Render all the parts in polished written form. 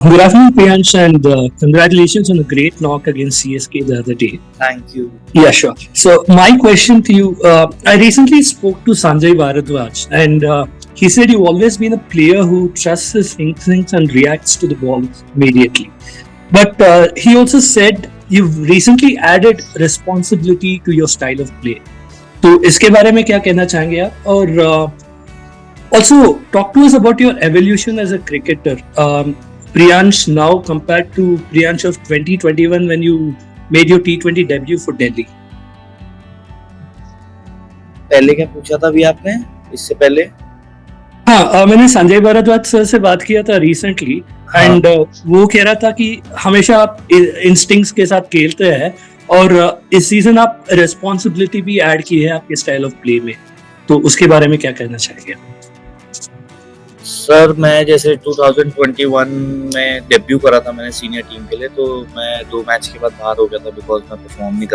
Good afternoon, Priyansh, and congratulations on a great knock against CSK the other day. Thank you. Yeah, sure. So, my question to you I recently spoke to Sanjay Bharadwaj, and he said you've always been a player who trusts his instincts and reacts to the ball immediately. But he also said you've recently added responsibility to your style of play. तो इसके बारे में क्या कहना चाहेंगे आप? और also talk to us about your evolution as a cricketer. Priyansh now compared to Priyansh of 2021 when you made your T20 debut for Delhi. पहले क्या पूछा था अभी आपने इससे पहले? हाँ, मैंने संजय भारद्वाज सर से बात किया था रिसेंटली एंड वो कह रहा था कि हमेशा आप इंस्टिंक्ट्स के साथ खेलते हैं और इस सीजन आप रिस्पॉन्सिबिलिटी भी ऐड की है आपके स्टाइल ऑफ प्ले में, तो उसके बारे में क्या कहना चाहेंगे? सर मैं जैसे 2021 में डेब्यू करा था मैंने सीनियर टीम के लिए, तो मैं 2 मैच के बाद बाहर हो गया था बिकॉज मैं परफॉर्म नहीं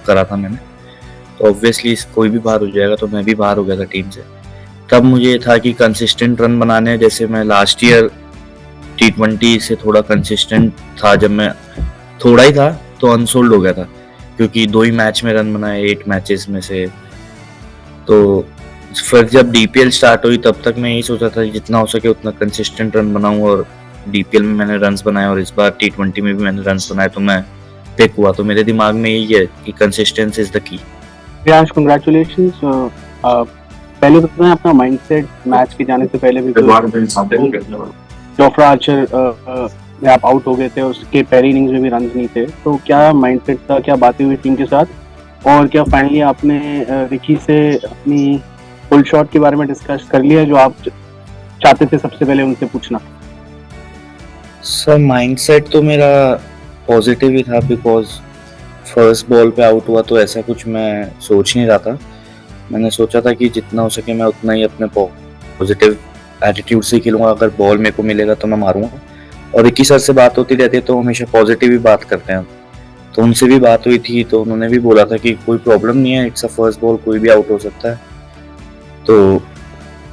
करा था मैंने, तो ऑब्वियसली कोई भी बाहर हो जाएगा, तो मैं भी बाहर हो गया था टीम से। तब मुझे था कि कंसिस्टेंट रन बनाने, जैसे मैं लास्ट ईयर T20 से थोड़ा कंसिस्टेंट था, जब मैं थोड़ा ही था तो अनसोल्ड हो गया था क्योंकि 2 ही मैच में रन बनाए 8 मैचेस में से। तो फिर जब DPL स्टार्ट हुई तब तक मैं यही सोचा था जितना हो सके उतना कंसिस्टेंट रन बनाऊं, और DPL में मैंने रन्स बनाए और इस बार T20 में भी मैंने रन्स बनाए, तो मैं पिक हुआ। तो मेरे दिमाग में यही है कि consistency is the key. Priyansh, congratulations. पहले तो मैं अपना माइंडसेट मैच के जाने से पहले भी जोफ्रा आर्चर में आप आउट हो गए थे, उसके पहली इनिंग्स में भी रन नहीं थे, तो क्या माइंडसेट था, क्या बातें हुई टीम के साथ, और क्या फाइनली आपने रिकी से अपनी फुल शॉट के बारे में डिस्कस कर लिया जो आप चाहते थे सबसे पहले उनसे पूछना? सर माइंडसेट तो मेरा पॉजिटिव ही था बिकॉज फर्स्ट बॉल पे आउट हुआ तो ऐसा कुछ मैं सोच नहीं रहा था। मैंने सोचा था कि जितना हो सके मैं उतना ही अपने पॉजिटिव एटीट्यूड से खेलूंगा, अगर बॉल मेरे को मिलेगा तो मैं मारूंगा। और रिकी सर से बात होती रहती है तो हमेशा पॉजिटिव ही बात करते हैं, तो उनसे भी बात हुई थी तो उन्होंने भी बोला था कि कोई प्रॉब्लम नहीं है, इट्स अ फर्स्ट बॉल, कोई भी आउट हो सकता है। तो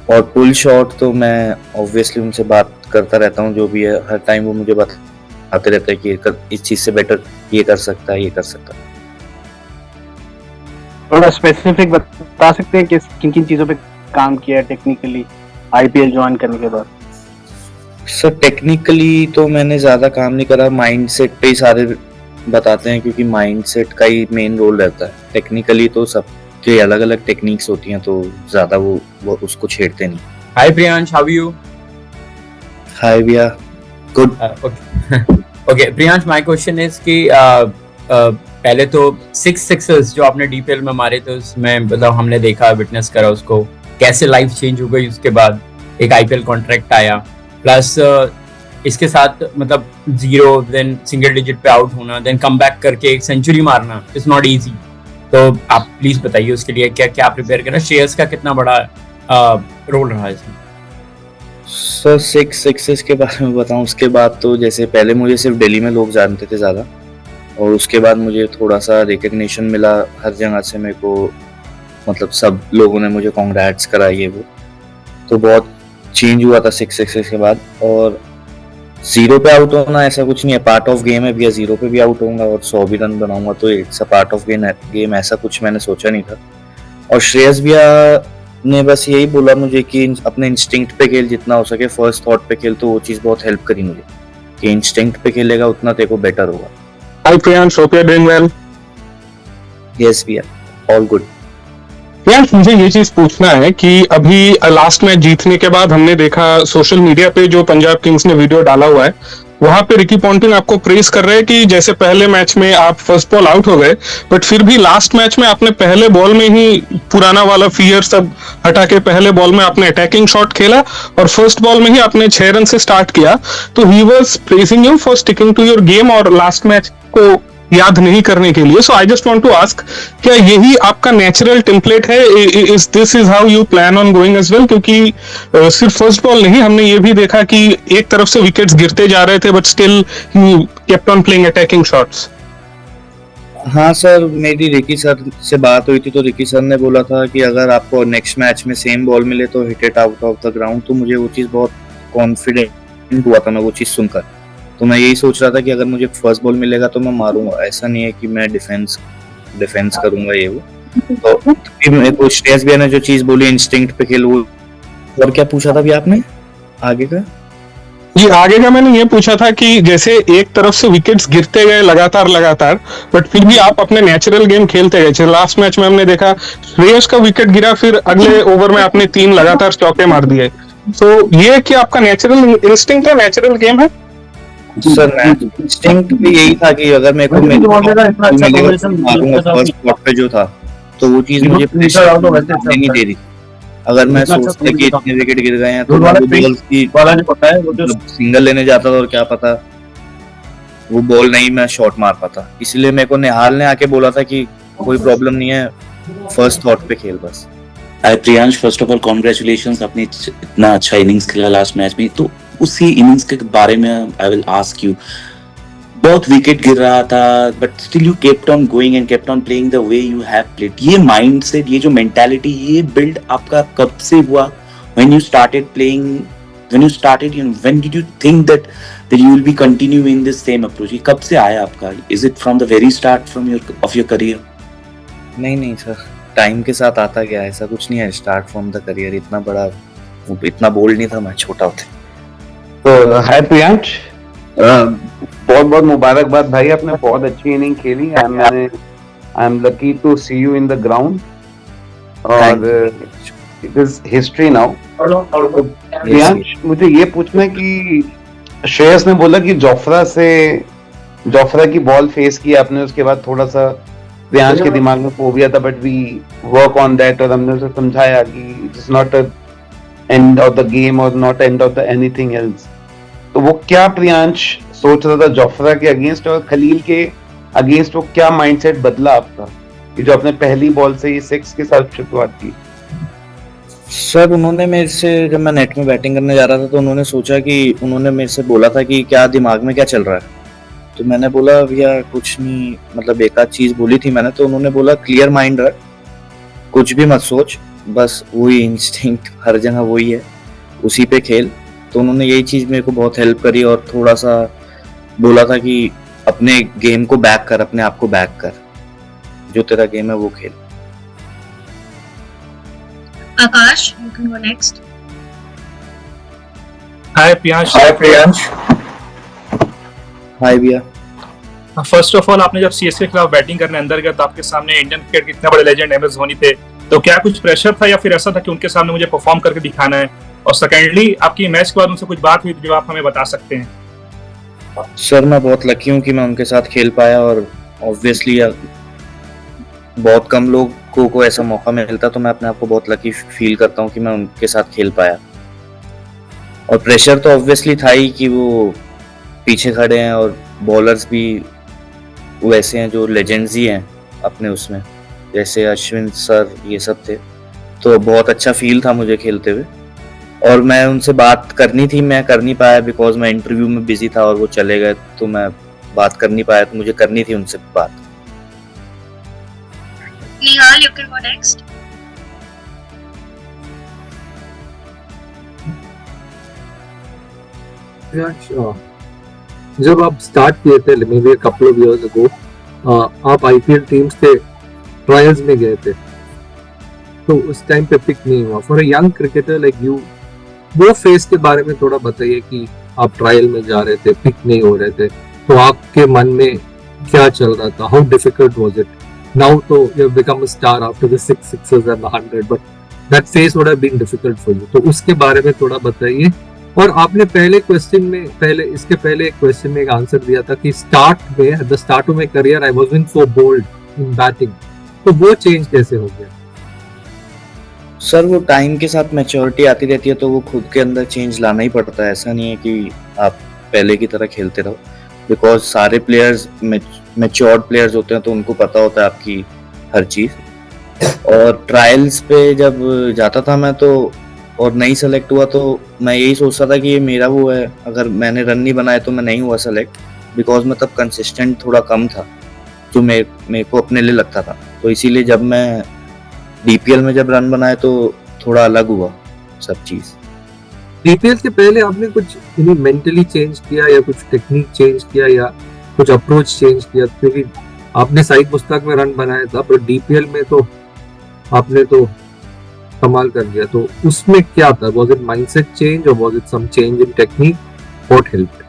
और पुल शॉट तो मैं ऑब्वियसली उनसे बात करता रहता हूँ, जो भी है हर टाइम वो मुझे बताते रहते हैं कि इस चीज़ से बेटर ये कर सकता है, ये कर सकता है। थोड़ा स्पेसिफिक बता सकते हैं कि किन किन चीज़ों पे काम किया है टेक्निकली IPL ज्वाइन करने के बाद? सर टेक्निकली तो मैंने ज़्यादा काम नहीं करा, माइंडसेट पे ही सारे बताते हैं क्योंकि माइंडसेट का ही मेन रोल रहता है। टेक्निकली तो सबके अलग अलग टेक्निक्स होती हैं, तो ज़्यादा वो उसको छेड़ते नहीं। Hi Priyansh, how are you? हाय भैया, good. Okay, Priyansh, my question is कि पहले तो 6 सिक्सेस जो आपने DPL में मारे थे उसमें मतलब हमने देखा, विटनेस करा उसको, कैसे लाइफ चेंज हो गई उसके बाद एक IPL कॉन्ट्रैक्ट आया, प्लस इसके साथ मतलब 0 देन सिंगल डिजिट पे आउट होना, देन कम बैक करके एक सेंचुरी मारना इट्स नॉट इजी। तो आप प्लीज बताइए उसके लिए क्या क्या प्रिपेयर करना, श्रेयस का कितना बड़ा रोल रहा है इसमें? सर 6 सिक्सेस के बारे में बताऊं, उसके बाद तो जैसे पहले मुझे सिर्फ दिल्ली में लोग जानते थे ज़्यादा, और उसके बाद मुझे थोड़ा सा रिकग्निशन मिला हर जगह से, मेरे को मतलब सब लोगों ने मुझे कॉन्ग्रेट्स करा, ये वो, तो बहुत चेंज हुआ था 6 सिक्सेस के बाद। और 0 पे आउट होना ऐसा कुछ नहीं है, पार्ट ऑफ गेम है भैया, 0 पे भी आउट होऊंगा और 100 भी रन बनाऊंगा, तो it's a part of game, ऐसा कुछ मैंने सोचा नहीं था। और श्रेयस भैया ने बस यही बोला मुझे कि अपने इंस्टिंक्ट पे खेल, जितना हो सके फर्स्ट थॉट पे खेल, तो वो चीज़ बहुत हेल्प करी मुझे कि इंस्टिंक्ट पे खेलेगा उतना तेरे को बेटर होगा। Hi Priyansh, hope you're doing well. Yes भैया, ऑल गुड। प्रियांश, मुझे ये चीज पूछना है कि अभी लास्ट मैच जीतने के बाद हमने देखा सोशल मीडिया पे जो पंजाब किंग्स ने वीडियो डाला हुआ है, वहां पे रिकी पॉन्टिंग आपको प्रेज कर रहे हैं कि जैसे पहले मैच में आप फर्स्ट बॉल आउट हो गए, बट फिर भी लास्ट मैच में आपने पहले बॉल में ही पुराना वाला फियर सब हटा के पहले बॉल में आपने अटैकिंग शॉट खेला और फर्स्ट बॉल में ही आपने 6 रन से स्टार्ट किया। तो he was praising you for sticking to your game और लास्ट मैच को याद नहीं करने के लिए। So I just want to ask, क्या यही आपका नेचुरल टेम्पलेट है? This is how you plan on going as well? क्योंकि सिर्फ फर्स्ट बॉल नहीं, हमने ये भी देखा कि एक तरफ से विकेट्स गिरते जा रहे थे but still he kept on playing attacking shots. हाँ सर, मेरी रिकी सर से बात हुई थी तो रिकी सर ने बोला था कि अगर आपको नेक्स्ट मैच में सेम बॉल मिले तो hit it out of the ground, तो मुझे वो चीज़ बहुत कॉन्फिडेंट हुआ था मैं वो चीज़ सुनकर तो मैं यही सोच रहा था कि अगर मुझे फर्स्ट बॉल मिलेगा तो मैं मारूंगा, ऐसा नहीं है कि मैं डिफेंस करूंगा ये वो। तो फिर मेरे को श्रेयस भैया ने जो चीज बोली इंस्टिंक्ट पे खेल, वो। और क्या पूछा था भी आपने आगे का? जी, आगे का मैंने ये पूछा था कि जैसे एक तरफ से विकेट्स गिरते गए लगातार, बट फिर भी आप अपने नेचुरल गेम खेलते गए। जैसे लास्ट मैच में हमने देखा श्रेयस का विकेट गिरा, फिर अगले ओवर में आपने 3 लगातार चौके मार दिए। तो ये कि आपका नेचुरल इंस्टिंक्ट है, नेचुरल गेम है? सर इंस्टिंक्ट भी यही था कि अगर मेरे को मिलेगा फर्स्ट स्पॉट पे जो था, तो वो चीज मुझे नहीं दे रही। अगर मैं सोचता कि इतने विकेट गिर गए हैं तो सिंगल लेने जाता था और क्या पता वो बॉल नहीं मैं शॉट मार पाता। इसलिए मेरे को निहाल ने आके बोला था कि कोई प्रॉब्लम नहीं है, फर्स्ट थॉट पे खेल बस। Priyansh, first of all congratulations, आपने इतना अच्छा इनिंग्स खेला लास्ट मैच में। तो उसी इनिंग्स के बारे में आई विल आस्क यू, बहुत विकेट गिर रहा था but still you kept on going and kept on playing the way you have played. ये माइंडसेट, ये जो मेंटालिटी, ये बिल्ड आपका कब से हुआ? When you started playing, when you started, when did you think that you will be continue in this same approach? ये कब से आया आपका? Is it from the very start from your career? नहीं सर, टाइम के साथ आता गया, ऐसा कुछ नहीं है स्टार्ट फ्रॉम द करियर। इतना बोल्ड नहीं था मैं छोटा होते। तो हाय प्रियांश, बहुत बहुत मुबारकबाद भाई, आपने बहुत अच्छी इनिंग खेली। I am lucky to see you in the ground और it is history now. Priyansh, मुझे ये पूछना है कि श्रेयस ने बोला कि जोफ्रा की बॉल फेस की आपने, उसके बाद थोड़ा सा प्रियांश के दिमाग में फोबिया था, but we work on that और हमने उसे समझाया कि it is not a end of the game और not end of the anything else. तो वो क्या प्रियांश सोच रहा था जोफ्रा के अगेंस्ट और खलील के अगेंस्ट, वो क्या माइंडसेट बदला आपका, ये जो आपने पहली बॉल से ही 6 के साथ शुरुआत की? सर उन्होंने मेरे से, जब मैं नेट में बैटिंग करने जा रहा था तो उन्होंने मेरे से बोला था कि क्या दिमाग में क्या चल रहा है। तो मैंने बोला भैया कुछ नहीं, मतलब एक आध चीज बोली थी मैंने। तो उन्होंने बोला क्लियर माइंड रख, कुछ भी मत सोच, बस वही इंस्टिंक्ट हर जगह वही है, उसी पे खेल। तो उन्होंने यही चीज मेरे को बहुत हेल्प करी और थोड़ा सा बोला था कि अपने गेम को बैक कर, अपने आप को बैक कर, जो तेरा गेम है वो खेल। आकाश, you can go next. Hi Priyansh. हाय भैया। फर्स्ट ऑफ ऑल, आपने जब सीएसके के खिलाफ बैटिंग करने अंदर गया तो आपके सामने इंडियन क्रिकेट के इतने बड़े लेजेंड एमएस धोनी थे, तो क्या कुछ प्रेशर था या फिर ऐसा था कि उनके सामने मुझे परफॉर्म करके दिखाना है? और सेकेंडली, आपकी मैच के बाद उनसे कुछ बात हुई जो आप हमें बता सकते हैं? सर मैं बहुत लकी हूँ कि मैं उनके साथ खेल पाया और ऑब्वियसली बहुत कम लोगों को ऐसा मौका मिलता, तो मैं अपने आप को बहुत लकी फील करता हूँ कि मैं उनके साथ खेल पाया। और प्रेशर तो ऑब्वियसली था ही कि वो पीछे खड़े हैं और बॉलर्स भी वैसे हैं जो लेजेंड्स ही हैं अपने उसमें, जैसे अश्विन सर ये सब थे। तो बहुत अच्छा फील था मुझे खेलते हुए और मैं उनसे बात करनी थी, मैं कर नहीं पाया बिकॉज मैं इंटरव्यू में बिजी था और वो चले गए, तो मैं बात कर नहीं पाया। तो मुझे करनी थी उनसे बात। Nihal, you can go next. जब आप स्टार्ट किए थे may be couple of years ago, आप आईपीएल टीम्स के ट्रायल्स में गए थे, तो उस टाइम पे पिक नहीं हुआ। For a young cricketer like you, वो फेस के बारे में थोड़ा बताइए कि आप ट्रायल में जा रहे थे, पिक नहीं हो रहे थे, तो आपके मन में क्या चल रहा था? How difficult was it? Now तो you have become a star after the 6 sixes and the 100, but that phase would have been difficult for you, तो उसके बारे में थोड़ा बताइए। और आपने इसके पहले एक क्वेश्चन में एक आंसर दिया था कि at the start of my career I wasn't so bold in batting, तो वो चेंज कैसे हो गया? सर वो टाइम के साथ मैच्योरिटी आती रहती है, तो वो खुद के अंदर चेंज लाना ही पड़ता है। ऐसा नहीं है कि आप पहले की तरह खेलते रहो, बिकॉज सारे प्लेयर्स मैच्योर्ड प्लेयर्स होते हैं, तो उनको पता होता है आपकी हर चीज़। और ट्रायल्स पे जब जाता था मैं तो और नहीं सेलेक्ट हुआ, तो मैं यही सोचता था कि ये मेरा वो है, अगर मैंने रन नहीं बनाए तो मैं नहीं हुआ सेलेक्ट, बिकॉज मैं तब कंसिस्टेंट थोड़ा कम था जो मेरे को अपने लिए लगता था। तो इसीलिए जब मैं डीपीएल में जब रन बनाए तो थोड़ा अलग हुआ सब चीज़। डीपीएल से पहले आपने कुछ मेंटली चेंज किया या कुछ टेक्निक चेंज किया या कुछ अप्रोच चेंज किया? क्योंकि आपने साइड मुश्ताक में रन बनाया था, पर डीपीएल में तो आपने तो कमाल कर दिया। तो उसमें क्या था? वाज इट माइंडसेट चेंज और was it some change in technique? What helped?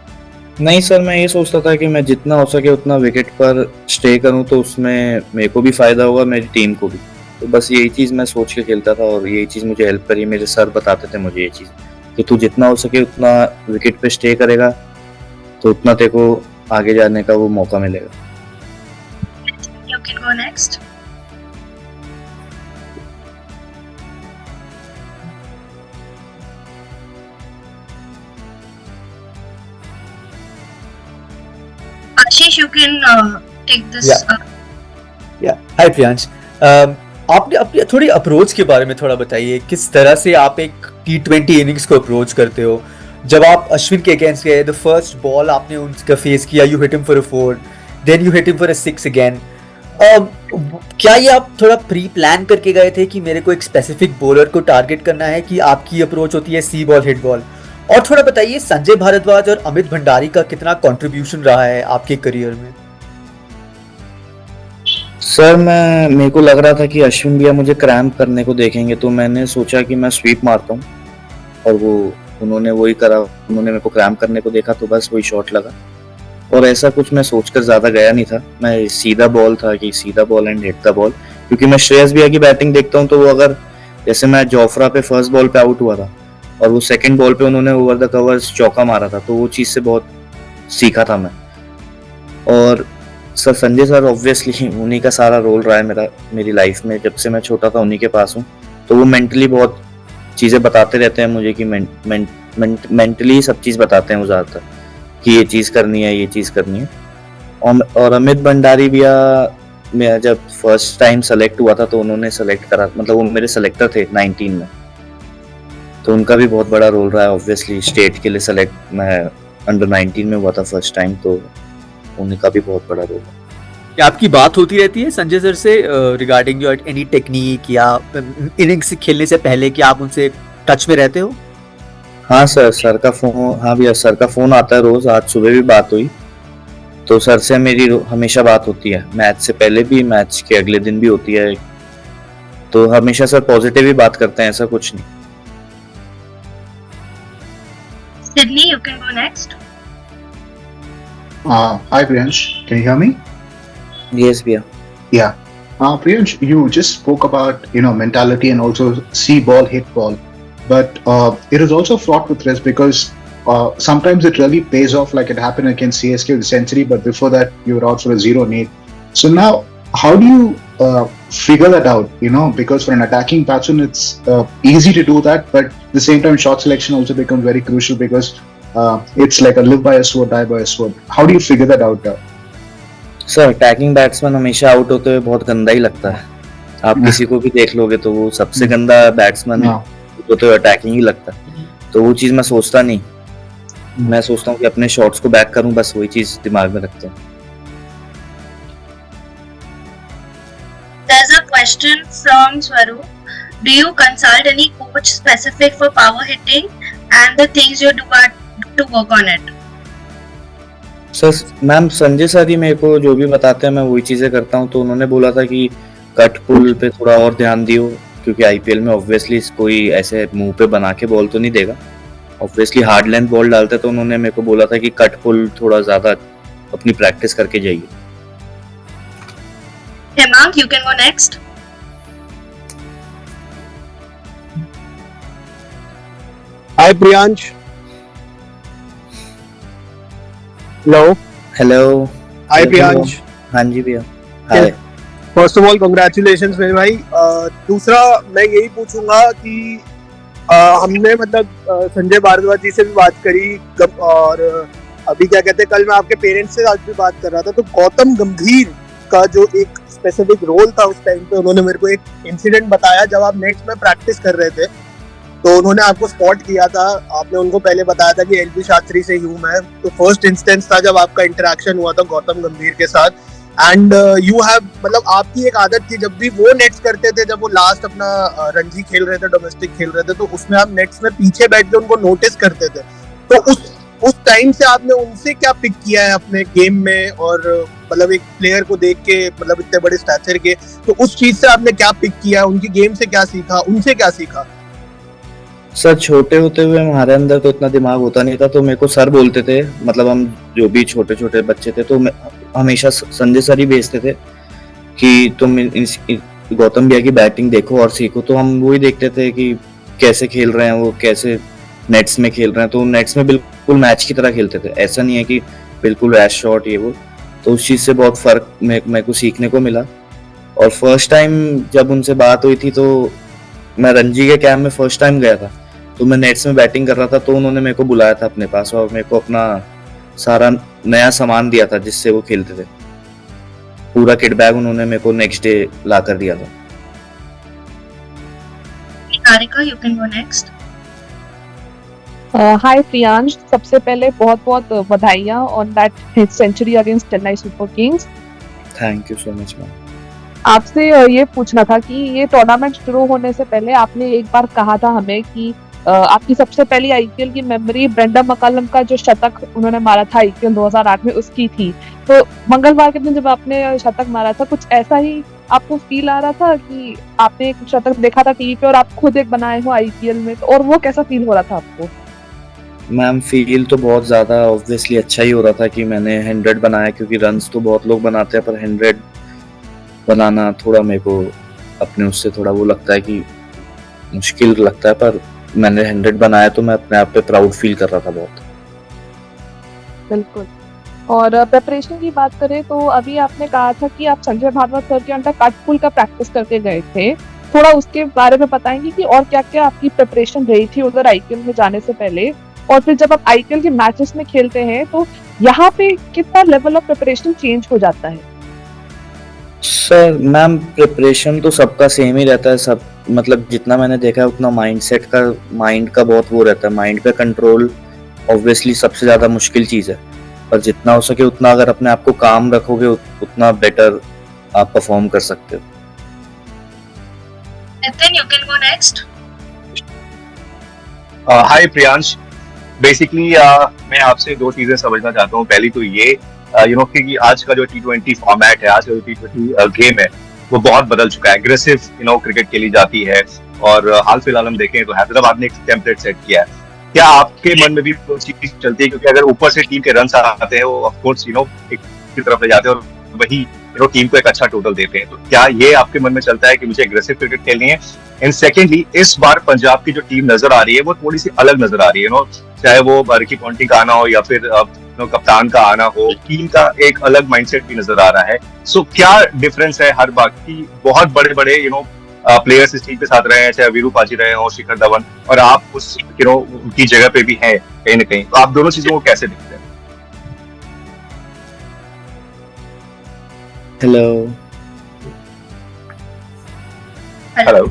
नहीं सर, मैं ये सोचता था कि मैं जितना हो सके उतना विकेट पर स्टे करूं तो उसमें मेरे को भी फायदा होगा, मेरी टीम को भी। तो बस यही चीज़ मैं सोच के खेलता था और यही चीज़ मुझे हेल्प करी। मेरे सर बताते थे मुझे ये चीज़ कि तू जितना हो सके उतना विकेट पे स्टे करेगा तो उतना तेरे को आगे जाने का वो मौका मिलेगा। You can go next. Ashish, you can take this. हाय प्रियांश, आपने अपनी थोड़ी अप्रोच के बारे में थोड़ा बताइए। किस तरह से आप एक T20 इनिंग्स को अप्रोच करते हो? जब आप अश्विन के अगेंस्ट गए, द फर्स्ट बॉल आपने उनका फेस किया, you hit him for a 4, then you hit him for a 6 again. क्या ये आप थोड़ा प्री प्लान करके गए थे कि मेरे को एक स्पेसिफिक बॉलर को टारगेट करना है, कि आपकी अप्रोच होती है सी बॉल हिट बॉल? और थोड़ा बताइए संजय भारद्वाज और अमित भंडारी का कितना कंट्रीब्यूशन रहा है आपके करियर में? सर मेरे को लग रहा था कि अश्विन भैया मुझे क्रैम्प करने को देखेंगे, तो मैंने सोचा कि मैं स्वीप मारता हूँ और उन्होंने वही करा। उन्होंने मेरे को क्रैम्प करने को देखा तो बस वही शॉट लगा और ऐसा कुछ मैं सोचकर ज़्यादा गया नहीं था। मैं सीधा बॉल था कि सीधा ball and hit the ball, क्योंकि मैं श्रेयस भैया की बैटिंग देखता हूँ तो वो अगर जैसे मैं जोफ्रा पे फर्स्ट बॉल पे आउट हुआ था और वो सेकंड बॉल पे उन्होंने ओवर द कवर्स चौका मारा था, तो वो चीज़ से बहुत सीखा था मैं। और सर संजय सर ऑब्वियसली उन्हीं का सारा रोल रहा है मेरी लाइफ में। जब से मैं छोटा था उन्हीं के पास हूँ, तो वो मेंटली बहुत चीज़ें बताते रहते हैं मुझे कि मेंटली सब चीज़ बताते हैं वो ज़्यादातर कि ये चीज़ करनी है, ये चीज़ करनी है। और अमित भंडारी भैया, मैं जब फर्स्ट टाइम सेलेक्ट हुआ था तो उन्होंने सेलेक्ट करा, मतलब वो मेरे सेलेक्टर थे 19 में, तो उनका भी बहुत बड़ा रोल रहा है। ऑब्वियसली स्टेट के लिए सेलेक्ट मैं अंडर 19 में हुआ था फर्स्ट टाइम, तो उनका भी बहुत बड़ा रोल है। क्या आपकी बात होती रहती है संजय सर से रिगार्डिंग योर एनी टेक्निक या इनिंग्स खेलने से पहले, कि आप उनसे टच में रहते हो? हाँ सर का फोन, हाँ भैया सर का फोन आता है रोज। आज सुबह भी बात हुई, तो सर से मेरी हमेशा बात होती है, मैच से पहले भी, मैच के अगले दिन भी होती है। तो हमेशा सर पॉजिटिव ही बात करते हैं, ऐसा कुछ नहीं। Sydney, you can go next. Hi Priyansh, can you hear me? Yes, भैया। Yeah. Priyansh, you just spoke about mentality and also see ball, hit ball, but it is also fraught with risk because sometimes it really pays off, like it happened against CSK with the century, but before that you were out for a 0-8. So now, how do you figure that out? Because for an attacking batsman, it's easy to do that, but at the same time, shot selection also becomes very crucial because it's like a live by a sword, die by a sword. How do you figure that out? Sir attacking batsman हमेशा out होते हुए बहुत गंदा ही लगता है। आप किसी को भी देख लोगे तो वो सबसे गंदा बैट्समैन होते हुए अटैकिंग ही लगता है। तो वो चीज़ मैं सोचता नहीं, मैं सोचता हूँ कि अपने शॉट्स को बैक करूँ, बस वही चीज़ दिमाग में रखता हूँ। There's a question from Swaroop. Do you consult any coach specific for power hitting and the things you do to work on it? Sir ma'am Sanjay sir ही मेरे को जो भी बताते हैं मैं वही चीज़ें करता हूँ। तो उन्होंने बोला था कि कट पुल पे थोड़ा और ध्यान दियो, क्योंकि आईपीएल में ऑब्वियसली कोई ऐसे मुंह पे बना के बॉल तो नहीं देगा, ऑब्वियसली हार्ड लेंथ बॉल डालते। तो उन्होंने मेरे को बोला था कि कट पुल थोड़ा ज़्यादा अपनी प्रैक्टिस करके जाइए। Hemang, you can go next. Hi Priyansh. Hello. Hi Priyansh. हाँ जी भैया। हाय। फर्स्ट ऑफ ऑल कांग्रेचुलेशंस मेरे भाई। दूसरा मैं यही पूछूंगा कि हमने मतलब संजय भारद्वाज जी से भी बात करी और अभी क्या कहते हैं, कल मैं आपके पेरेंट्स से आज भी बात कर रहा था, तो गौतम गंभीर का जो एक स्पेसिफिक रोल था उस टाइम पे, उन्होंने मेरे को एक इंसिडेंट बताया जब आप नेक्स्ट में प्रैक्टिस कर रहे थे, तो उन्होंने आपको स्पॉट किया था। आपने उनको पहले बताया था कि एलबी शास्त्री से हूँ मैं, तो फर्स्ट इंस्टेंस था जब आपका इंटरेक्शन हुआ था गौतम गंभीर के साथ। एंड यू हैव मतलब आपकी एक आदत थी जब भी वो नेट्स करते थे, जब वो लास्ट अपना रणजी खेल रहे थे, डोमेस्टिक खेल रहे थे, तो उसमें आप नेट्स में पीछे बैठ के उनको नोटिस करते थे। तो उस टाइम से आपने उनसे क्या पिक किया है अपने गेम में, और मतलब एक प्लेयर को देख के मतलब इतने बड़े स्टैचर के, तो उस चीज से आपने क्या पिक किया, उनकी गेम से क्या सीखा, उनसे क्या सीखा? सर छोटे होते हुए हमारे अंदर तो इतना दिमाग होता नहीं था, तो मेरे को सर बोलते थे, मतलब हम जो भी छोटे छोटे बच्चे थे तो हमेशा संजय सर ही भेजते थे कि तुम गौतम भैया की बैटिंग देखो और सीखो। तो हम वही देखते थे कि कैसे खेल रहे हैं वो, कैसे नेट्स में खेल रहे हैं, तो नेट्स में बिल्कुल मैच की तरह खेलते थे, ऐसा नहीं है कि बिल्कुल रैश शॉट ये वो। तो उस चीज़ से बहुत फ़र्क मेरे को सीखने को मिला। और फर्स्ट टाइम जब उनसे बात हुई थी तो मैं रणजी के कैंप में फर्स्ट टाइम गया था, तो मैं नेट्स में बैटिंग कर रहा था, तो उन्होंने मेरे को बुलाया था अपने पास और मेरे को अपना सारा नया सामान दिया था जिससे वो खेलते थे। पूरा किट बैग उन्होंने मेरे को नेक्स्ट डे ला कर दिया था। Niharika, you can go next. Hi Priyansh, सबसे पहले बहुत बहुत बधाइयाँ on that century against Chennai Super Kings. Thank you so much ma'am. आपसे ये पूछना था कि ये टूर्नामेंट शुरू होने से पहले आपने एक बार कहा था हमें कि आपकी सबसे पहली आईपीएल की मेमोरी ब्रेंडन मैकलम का जो शतक उन्होंने मारा था आईपीएल 2008 में उसकी थी। तो मंगलवार के दिन जब आपने शतक मारा था, कुछ ऐसा ही आपको फील आ रहा था कि आपने एक शतक देखा था टीवी पे और आप खुद एक बनाए हो आईपीएल में, और वो कैसा फील हो रहा था आपको? मैम फील तो बहुत ज़्यादा ऑब्वियसली अच्छा ही हो रहा था कि मैंने 100 बनाया, क्योंकि रन्स तो बहुत लोग बनाते हैं पर 100 बनाना थोड़ा मेरे को अपने उससे थोड़ा वो लगता है कि मुश्किल लगता है, पर मैंने 100 बनाया तो मैं अपने आप पे प्राउड फील कर रहा था बहुत। बिल्कुल। और प्रिपरेशन की बात करें तो अभी आपने कहा था कि आप संजय भागवत सर के अंडर कट पुल का प्रैक्टिस करके गए थे, थोड़ा उसके बारे में बताएंगे कि और क्या क्या आपकी प्रिपरेशन रही थी उधर आईपीएल में जाने से पहले, और फिर जब आप आईपीएल के मैचेस में खेलते हैं तो यहाँ पे कितना लेवल ऑफ प्रिपरेशन चेंज हो जाता है? सर मैम प्रिपरेशन तो सबका सेम ही रहता है, सब मतलब जितना मैंने देखा है उतना माइंड का बहुत वो रहता है, माइंड पे कंट्रोल ऑब्वियसली सबसे ज़्यादा मुश्किल चीज़ है, पर जितना हो सके उतना अगर अपने आप को काम रखोगे उतना बेटर आप परफॉर्म कर सकते हो। Nitin, you can go next. Hi Priyansh, basically मैं आपसे दो चीजें समझना चाहता हूँ। पहली तो ये कि आज का जो T20 फॉर्मेट है, आज का जो T20 गेम है वो बहुत बदल चुका है। एग्रेसिव क्रिकेट खेली जाती है, और हाल फिलहाल हम देखें तो हैदराबाद ने एक टेम्पलेट सेट किया है। क्या आपके मन में भी वो चीज चलती है? क्योंकि अगर ऊपर से टीम के रन आते हैं वो ऑफ कोर्स एक की तरफ ले जाते हैं और वही टीम को एक अच्छा टोटल देते हैं, तो क्या ये आपके मन में चलता है कि मुझे एग्रेसिव क्रिकेट खेलनी है? एंड सेकेंडली, इस बार पंजाब की जो टीम नजर आ रही है वो थोड़ी सी अलग नजर आ रही है, चाहे वो रिकी पॉन्टिंग का आना हो या फिर कप्तान का आना हो, टीम का एक अलग माइंडसेट भी नजर आ रहा है। सो क्या डिफरेंस है हर बार की? बहुत बड़े बड़े प्लेयर्स इस टीम के साथ रहे हैं, चाहे वीरू पाजी रहे हो, शिखर धवन, और आप उस उनकी जगह पे भी हैं कहीं ना कहीं, तो आप दोनों चीजों को कैसे देखते हैं? हेलो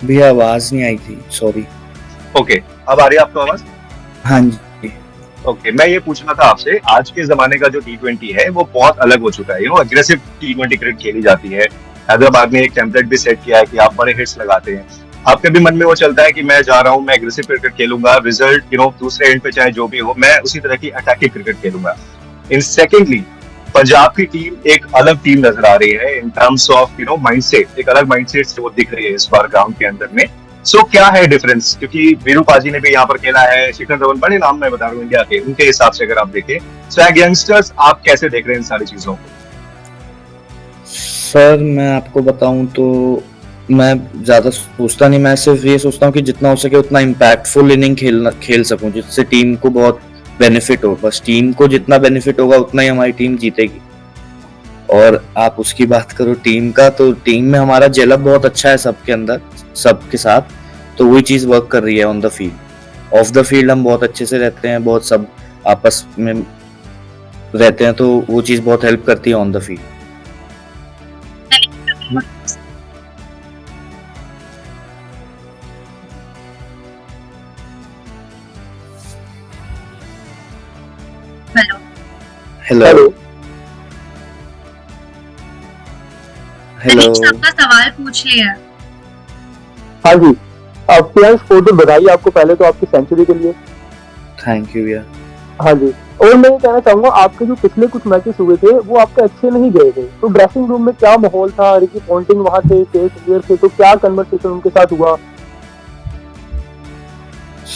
भैया आवाज नहीं आई थी, सॉरी। ओके, अब आ रही है आपको आवाज? हाँ जी। ओके, मैं ये पूछना था आपसे, आज के जमाने का जो T20 है वो बहुत अलग हो चुका है। एग्रेसिव T20 क्रिकेट खेली जाती है। हैदराबाद ने एक टेम्पलेट भी सेट किया है कि आप बड़े हिट्स लगाते हैं। आपके भी मन में वो चलता है कि मैं जा रहा हूँ, मैं एग्रेसिव क्रिकेट खेलूंगा, रिजल्ट दूसरे एंड पे चाहे जो भी हो, मैं उसी तरह की अटैकिंग क्रिकेट खेलूंगा। इन सेकेंडली, पंजाब की टीम एक अलग टीम नजर आ रही है इन टर्म्स ऑफ माइंडसेट, एक अलग माइंडसेट से वो दिख रही है इस बार ग्राउंड के अंदर में। सो क्या है डिफरेंस? क्योंकि वीरू पाजी ने भी यहाँ पर खेला है, शिखर धवन, बड़े नाम मैं बता रहा हूँ इंडिया के, उनके हिसाब से अगर आप देखें, सो यंगस्टर्स आप कैसे देख रहे हैं इन सारी चीजों को? सर मैं आपको बताऊं तो मैं ज्यादा सोचता नहीं, मैं सिर्फ ये सोचता हूँ कि जितना हो सके उतना इम्पैक्टफुल इनिंग खेल सकूं जिससे टीम को बहुत बेनिफिट हो। बस टीम को जितना बेनिफिट होगा उतना ही हमारी टीम जीतेगी। और आप उसकी बात करो टीम का, तो टीम में हमारा जेलअप बहुत अच्छा है सबके अंदर, सबके साथ, तो वही चीज वर्क कर रही है on the field. Of the field हम बहुत अच्छे से रहते हैं, बहुत सब आपस में रहते हैं, तो वो चीज बहुत हेल्प करती है on the field. Hello. Hello आपका सवाल पूछ लिया। हाँ जी, अब प्रियांश बहुत बधाई आपको पहले तो आपकी सेंचुरी के लिए। थैंक यू यार। हाँ जी, और मैं ये कहना चाहूंगा आपके जो पिछले कुछ मैचेस हुए थे वो आपके अच्छे नहीं गए थे, तो ड्रेसिंग रूम में क्या माहौल था? रिकी पॉन्टिंग वहां थे, क्लियर थे, तो क्या कन्वर्सेशन उनके साथ हुआ?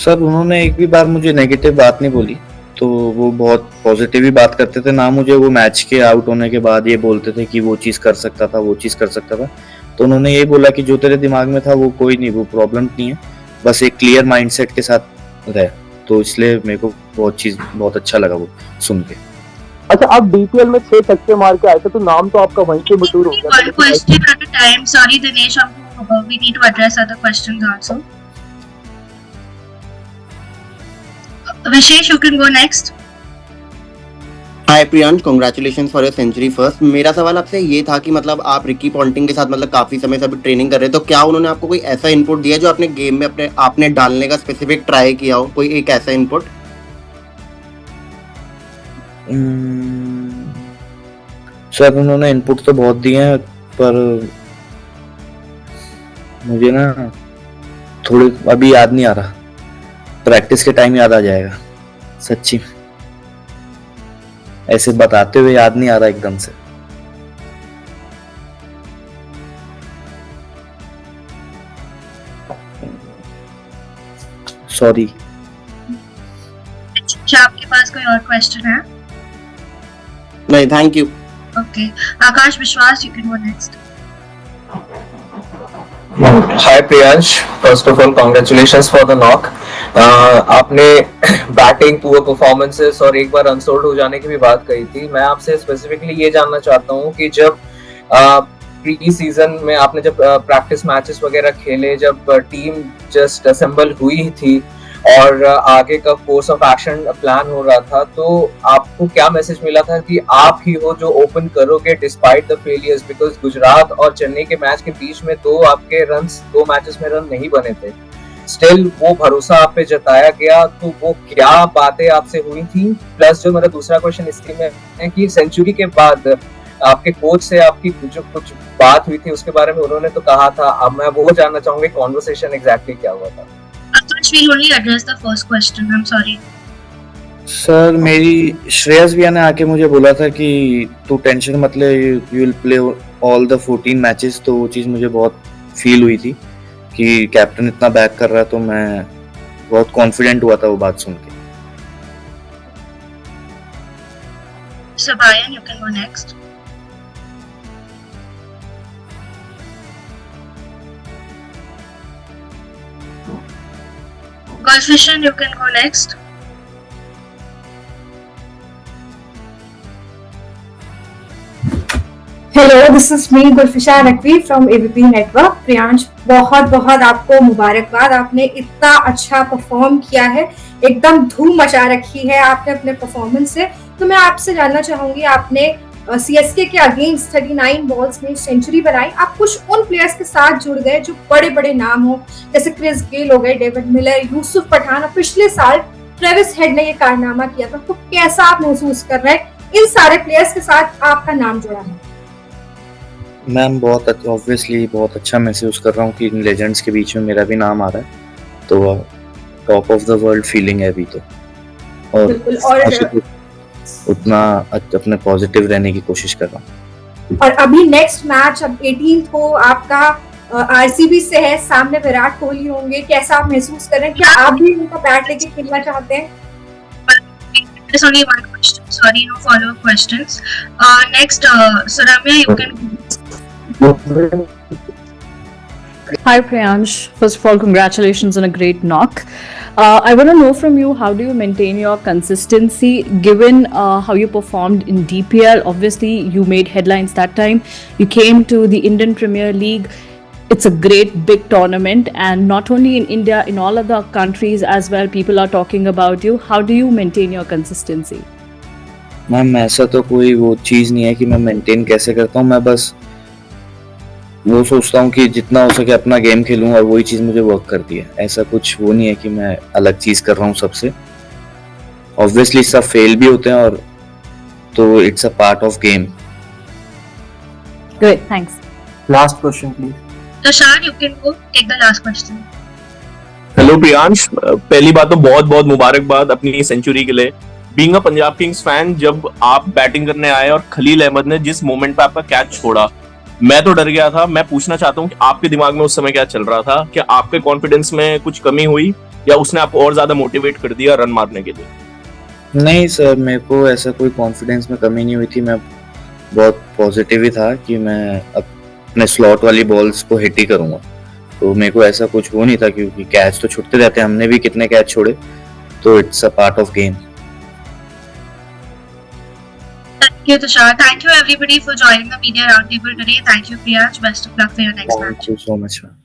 सर उन्होंने एक भी बार मुझे नेगेटिव बात नहीं बोली, तो वो बहुत पॉजिटिव ही बात करते थे ना। मुझे वो मैच के आउट होने के बाद ये बोलते थे कि वो चीज कर सकता था, वो चीज कर सकता था। तो उन्होंने ये बोला कि जो तेरे दिमाग में था वो कोई नहीं, वो प्रॉब्लम नहीं है, बस एक क्लियर माइंडसेट के साथ रहे। तो इसलिए मेरे को बहुत अच्छा लगा वो सुन के। अच्छा, आप डीपीएल में 6 छक्के मार के आए थे, तो नाम तो आपका वहीं पे मशहूर हो गया। One question at a time. Sorry, Dinesh, we need to address other questions also. Vishesh, you can go next. Hi Priyansh, congratulations for your century first. मेरा सवाल आपसे ये था कि मतलब आप रिकी पॉन्टिंग के साथ मतलब काफी समय से अभी ट्रेनिंग कर रहे हैं, तो क्या उन्होंने आपको कोई ऐसा इनपुट दिया जो अपने गेम में आपने डालने का स्पेसिफिक ट्राई किया हो, कोई एक ऐसा इनपुट? सर उन्होंने इनपुट तो बहुत दिए हैं, पर मुझे ना थोड़ी अभी याद नहीं आ रहा। प्रैक्टिस के टाइम याद आ जाएगा, सच्ची ऐसे बताते हुए याद नहीं आ रहा एकदम से। सॉरी। अच्छा, आपके पास कोई और क्वेश्चन है? नहीं, थैंक यू। ओके, आकाश विश्वास, you can go next. Hi Priyansh, first of all congratulations for the knock. आपने बैटिंग, पुअर परफॉर्मेंसेस और एक बार अनसोल्ड हो जाने की भी बात कही थी। मैं आपसे स्पेसिफिकली ये जानना चाहता हूँ कि जब प्री सीजन में आपने जब प्रैक्टिस मैचेस वगैरह खेले, जब टीम जस्ट असेंबल हुई थी और आगे का कोर्स ऑफ एक्शन प्लान हो रहा था, तो आपको क्या मैसेज मिला था कि आप ही हो जो ओपन करोगे despite the failures? Because Gujarat और चेन्नई के मैच के बीच में दो मैचेस में रन नहीं बने थे, स्टिल वो भरोसा आप पे जताया गया। तो वो क्या बातें आपसे हुई थी? प्लस जो मेरा दूसरा क्वेश्चन इसकी में है कि सेंचुरी के बाद आपके कोच से आपकी जो कुछ बात हुई थी उसके बारे में उन्होंने तो कहा था, अब मैं वो जानना चाहूंगा कॉन्वर्सेशन एग्जैक्टली क्या हुआ था। Akash will only address the first question. I'm sorry. Sir मेरी श्रेयस भैया ने आके मुझे बोला था कि तू टेंशन मत ले, you will play all the 14 matches. तो वो चीज़ मुझे बहुत फील हुई थी कि कैप्टन इतना बैक कर रहा है, तो मैं बहुत कॉन्फिडेंट हुआ था वो बात सुन के। Sabayan, you can go next. Gulfishan, you can go next. Hello, this is me Gulfisha Naqvi from ABP network. Priyansh, बहुत बहुत आपको मुबारकबाद, आपने इतना अच्छा परफॉर्म किया है, एकदम धूम मचा रखी है आपने अपने परफॉर्मेंस से। तो मैं आपसे जानना चाहूंगी, आपने सीएसके के अगेंस्ट 39 बॉल्स में सेंचुरी बनाई, आप कुछ उन प्लेयर्स के साथ जुड़ गए जो बड़े बड़े नाम हो, जैसे क्रिस गेल हो गए, डेविड मिलर, यूसुफ पठान, और पिछले साल ट्रेविस हेड ने ये कारनामा किया था। तो कैसा आप महसूस कर रहे हैं इन सारे प्लेयर्स के साथ आपका नाम जुड़ा है? मैम ऑब्वियसली बहुत अच्छा महसूस कर रहा हूँ कि इन लेजेंड्स के बीच में मेरा भी नाम आ रहा है, तो top of the world feeling है अभी तो। और उतना अपने पॉजिटिव रहने की कोशिश कर रहा हूँ। और अभी नेक्स्ट मैच अब 18th को आपका आरसीबी से है, सामने विराट कोहली होंगे, कैसा आप महसूस कर रहे हैं? क्या आप भी उनका बैट लेके खेलना चाहते हैं? There's only one question. Sorry, no follow-up questions. Next, Saramya, you can. Hi Priyansh, first of all congratulations on a great knock. I want to know from you, how do you maintain your consistency given how you performed in DPL? Obviously you made headlines that time, you came to the Indian Premier League. It's a great big tournament, and not only in India, in all other countries as well, people are talking about you. How do you maintain your consistency? Ma'am ऐसा तो कोई वो चीज़ नहीं है कि मैं maintain कैसे करता हूँ, मैं बस वो सोचता हूँ कि जितना हो सके अपना गेम खेलूँ और वही चीज़ मुझे वर्क करती है। ऐसा कुछ वो नहीं है कि मैं अलग चीज़ कर रहा हूँ सबसे। ऑब्वियसली सब फेल भी होते हैं, और तो it's a part of game. Good, thanks. Last question, please. Tushar, you can go take the last question. Hello Priyansh, पहली बात तो बहुत बहुत मुबारकबाद अपनी सेंचुरी के लिए। Being a Punjab Kings fan, जब आप बैटिंग करने आए और खलील अहमद ने जिस मोमेंट पे आपका कैच छोड़ा, मैं तो डर गया था। मैं पूछना चाहता हूँ कि आपके दिमाग में उस समय क्या चल रहा था? क्या आपके कॉन्फिडेंस में कुछ कमी हुई या उसने आपको और ज्यादा मोटिवेट कर दिया रन मारने के लिए? नहीं सर, मेरे को ऐसा कोई कॉन्फिडेंस में कमी नहीं हुई थी। मैं बहुत पॉजिटिव ही था कि मैं अपने स्लॉट वाली बॉल्स को हिट ही करूंगा, तो मेरे को ऐसा कुछ वो नहीं था, क्योंकि कैच तो छूटते रहते हैं, हमने भी कितने कैच छोड़े, तो it's a part of game. Thank you, Tushar. Thank you everybody for joining the media roundtable today. Thank you, Priyansh. Best of luck for your next match. Thank you so much, man.